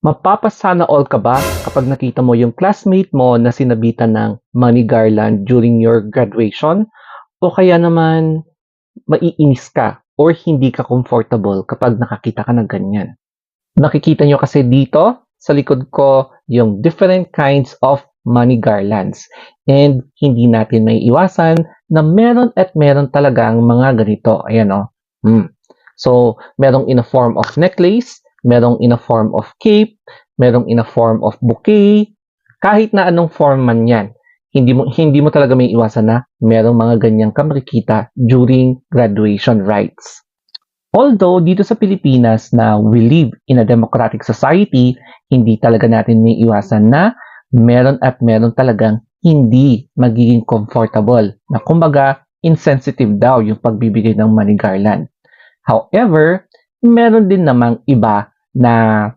Mapapasana all ka ba kapag nakita mo yung classmate mo na sinabitan ng money garland during your graduation? O kaya naman maiinis ka or hindi ka comfortable kapag nakakita ka ng ganyan? Nakikita nyo kasi dito sa likod ko yung different kinds of money garlands. And hindi natin may iwasan na meron at meron talagang mga ganito. Ayan o. So, merong in a form of necklace, merong in a form of cape, merong in a form of bouquet, kahit na anong form man yan. Hindi mo talaga may iwasan na merong mga ganyang ka makikita during graduation rites. Although dito sa Pilipinas na we live in a democratic society, hindi talaga natin may iwasan na meron at meron talagang hindi magiging comfortable. Na kumbaga, insensitive daw yung pagbibigay ng money garland. However, meron din namang iba na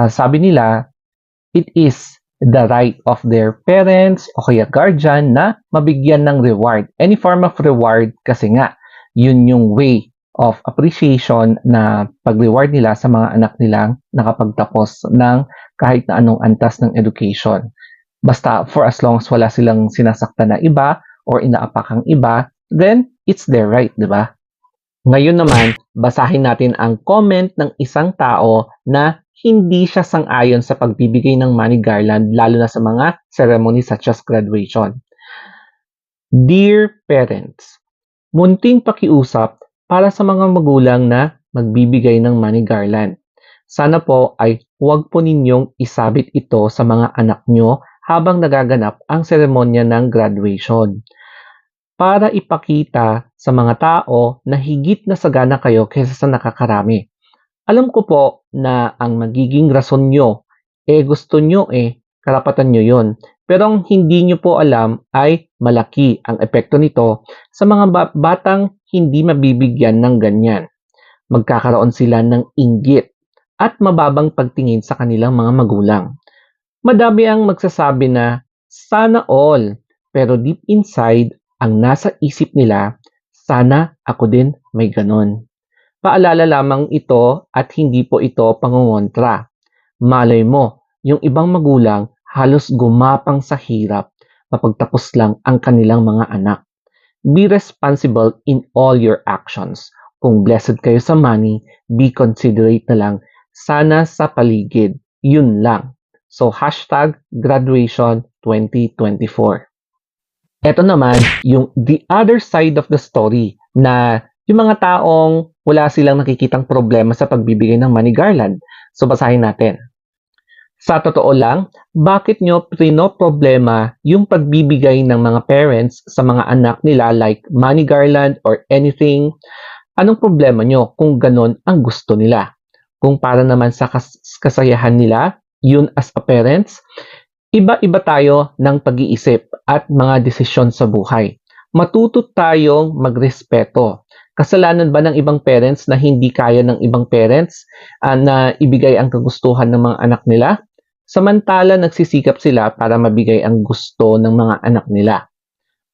sabi nila, it is the right of their parents o kaya guardian na mabigyan ng reward. Any form of reward kasi nga, yun yung way of appreciation na pag-reward nila sa mga anak nilang nakapagtapos ng kahit na anong antas ng education. Basta for as long as wala silang sinasaktan na iba or inaapakang iba, then it's their right, di ba? Ngayon naman, basahin natin ang comment ng isang tao na hindi siya sang-ayon sa pagbibigay ng money garland lalo na sa mga ceremony such as graduation. Dear parents, munting pakiusap para sa mga magulang na magbibigay ng money garland. Sana po ay huwag po ninyong isabit ito sa mga anak nyo habang nagaganap ang seremonya ng graduation. Para ipakita sa mga tao na higit na sagana kayo kaysa sa nakakarami. Alam ko po na ang magiging rason nyo, gusto nyo karapatan nyo yon. Pero ang hindi nyo po alam ay malaki ang epekto nito sa mga batang hindi mabibigyan ng ganyan. Magkakaroon sila ng inggit at mababang pagtingin sa kanilang mga magulang. Madami ang magsasabi na sana all, pero deep inside, ang nasa isip nila, sana ako din may ganon. Paalala lamang ito at hindi po ito pangungontra. Malay mo, yung ibang magulang halos gumapang sa hirap mapagtapos lang ang kanilang mga anak. Be responsible in all your actions. Kung blessed kayo sa money, be considerate na lang. Sana sa paligid. Yun lang. So, #graduation 2024. Ito naman, yung the other side of the story na yung mga taong wala silang nakikitang problema sa pagbibigay ng money garland. So, basahin natin. Sa totoo lang, bakit nyo problema yung pagbibigay ng mga parents sa mga anak nila like money garland or anything? Anong problema nyo kung ganon ang gusto nila? Kung para naman sa kasayahan nila, yun as a parents, iba-iba tayo ng pag-iisip at mga desisyon sa buhay. Matuto tayong magrespeto. Kasalanan ba ng ibang parents na hindi kaya ng ibang parents na ibigay ang kagustuhan ng mga anak nila? Samantala nagsisikap sila para mabigay ang gusto ng mga anak nila.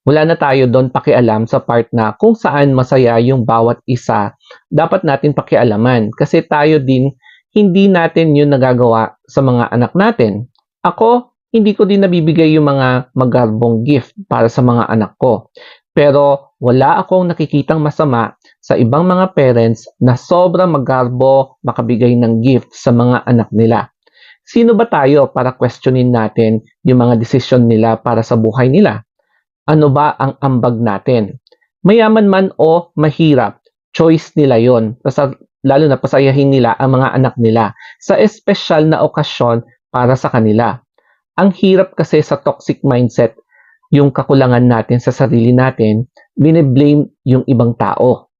Wala na tayo doon pakialam sa part na kung saan masaya yung bawat isa, dapat natin pakialaman kasi tayo din hindi natin yun nagagawa sa mga anak natin. Ako, hindi ko din nabibigay yung mga magarbong gift para sa mga anak ko. Pero wala akong nakikitang masama sa ibang mga parents na sobrang magarbo makabigay ng gift sa mga anak nila. Sino ba tayo para questionin natin yung mga desisyon nila para sa buhay nila? Ano ba ang ambag natin? Mayaman man o mahirap, choice nila yon. Lalo na pasayahin nila ang mga anak nila sa espesyal na okasyon para sa kanila. Ang hirap kasi sa toxic mindset, yung kakulangan natin sa sarili natin, bine-blame yung ibang tao.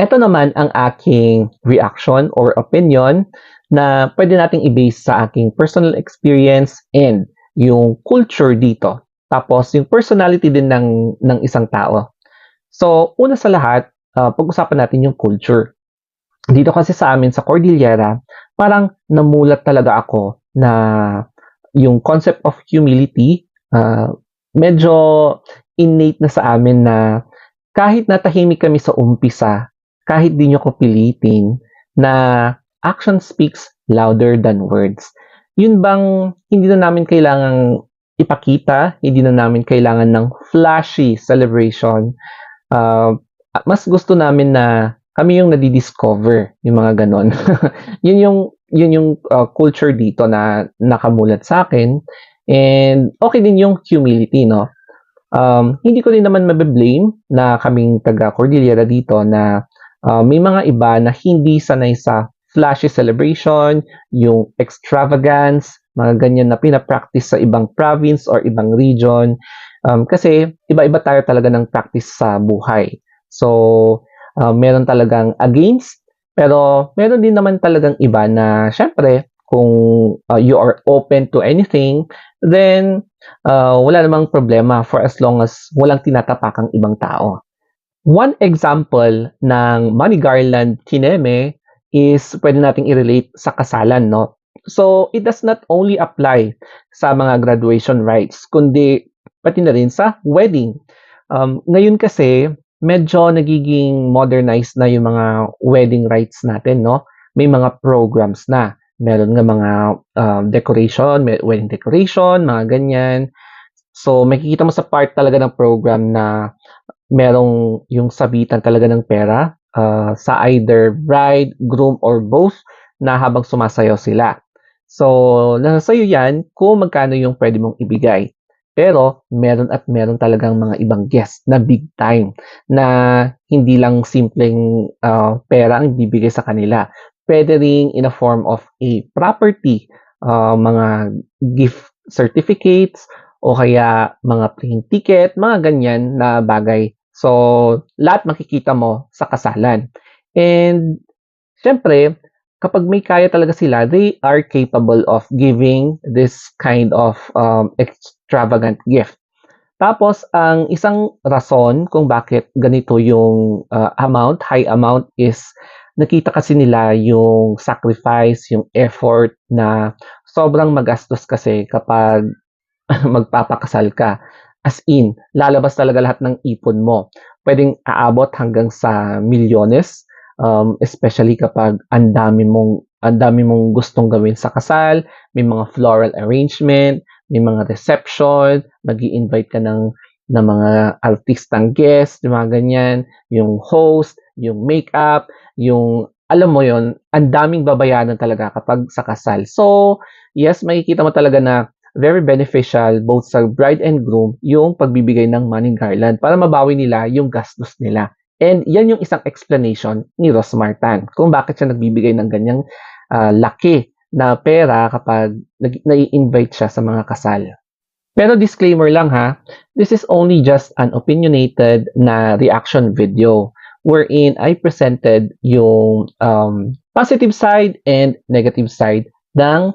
Ito naman ang aking reaction or opinion na pwede nating i-base sa aking personal experience and yung culture dito. Tapos yung personality din ng isang tao. So, una sa lahat, pag-usapan natin yung culture. Dito kasi sa amin sa Cordillera, parang namulat talaga ako na yung concept of humility, medyo innate na sa amin na kahit natahimik kami sa umpisa, kahit di nyo ko pilitin, na action speaks louder than words. Yun bang hindi na namin kailangang ipakita, hindi na namin kailangan ng flashy celebration. Ah, Mas gusto namin na kami yung nadi-discover, yung mga gano'n. Yun yung culture dito na nakamulat sa'kin, and okey din yung humility 'no. Hindi ko din naman mabe-blame na kaming taga Cordillera dito na, may mga iba na hindi sanay sa flashy celebration, yung extravagance, mga ganyan na pina-practice sa ibang province or ibang region. Kasi iba-iba tayo talaga ng practice sa buhay. So, meron talagang against, pero meron din naman talagang iba na siyempre kung, you are open to anything, then wala namang problema for as long as walang tinatapakang ibang tao. One example ng money garland kineme is pwede nating i-relate sa kasalan, no? So, it does not only apply sa mga graduation rites, kundi pati na rin sa wedding. Ngayon kasi, medyo nagiging modernized na yung mga wedding rites natin, no? May mga programs na. Meron nga mga decoration, wedding decoration, mga ganyan. So, makikita mo sa part talaga ng program na merong yung sabitan talaga ng pera sa either bride, groom, or both na habang sumasayaw sila. So, nasa sa'yo yan kung magkano yung pwede mong ibigay. Pero, meron at meron talagang mga ibang guest na big time na hindi lang simpleng pera ang bibigay sa kanila. Pwede ring in a form of a property, mga gift certificates, o kaya mga plane ticket, mga ganyan na bagay. So, lahat makikita mo sa kasalan. And siyempre, kapag may kaya talaga sila, they are capable of giving this kind of extravagant gift. Tapos, ang isang rason kung bakit ganito yung amount, high amount, is nakita kasi nila yung sacrifice, yung effort na sobrang magastos kasi kapag magpapakasal ka. As in, lalabas talaga lahat ng ipon mo. Pwedeng aabot hanggang sa milyones, especially kapag ang dami mong gustong gawin sa kasal, may mga floral arrangement, may mga reception, mag-i-invite ka ng mga artistang guest, yung mga ganyan, yung host, yung makeup, yung alam mo yon, ang daming babayaran talaga kapag sa kasal. So, yes, makikita mo talaga na very beneficial both sa bride and groom yung pagbibigay ng money garland para mabawi nila yung gastos nila. And yan yung isang explanation ni Rosmar Tan kung bakit siya nagbibigay ng ganyang laki na pera kapag nai-invite siya sa mga kasal. Pero disclaimer lang ha, this is only just an opinionated na reaction video wherein I presented yung positive side and negative side ng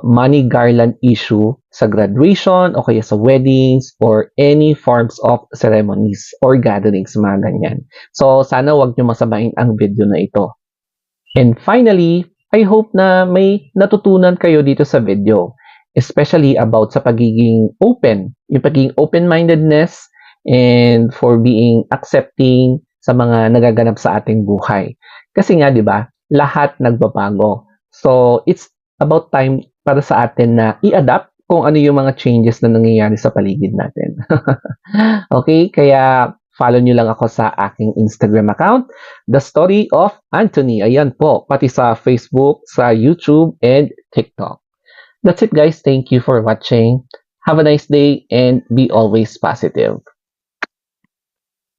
money garland issue sa graduation o kaya sa weddings or any forms of ceremonies or gatherings, mga ganyan. So, sana wag nyo masabahin ang video na ito. And finally, I hope na may natutunan kayo dito sa video, especially about sa pagiging open, yung pagiging open-mindedness and for being accepting sa mga nagaganap sa ating buhay. Kasi nga, di ba, lahat nagbabago. So, it's about time para sa atin na i-adapt kung ano yung mga changes na nangyayari sa paligid natin. Okay, kaya follow nyo lang ako sa aking Instagram account, The Story of Anthony. Ayan po, pati sa Facebook, sa YouTube, and TikTok. That's it guys. Thank you for watching. Have a nice day and be always positive.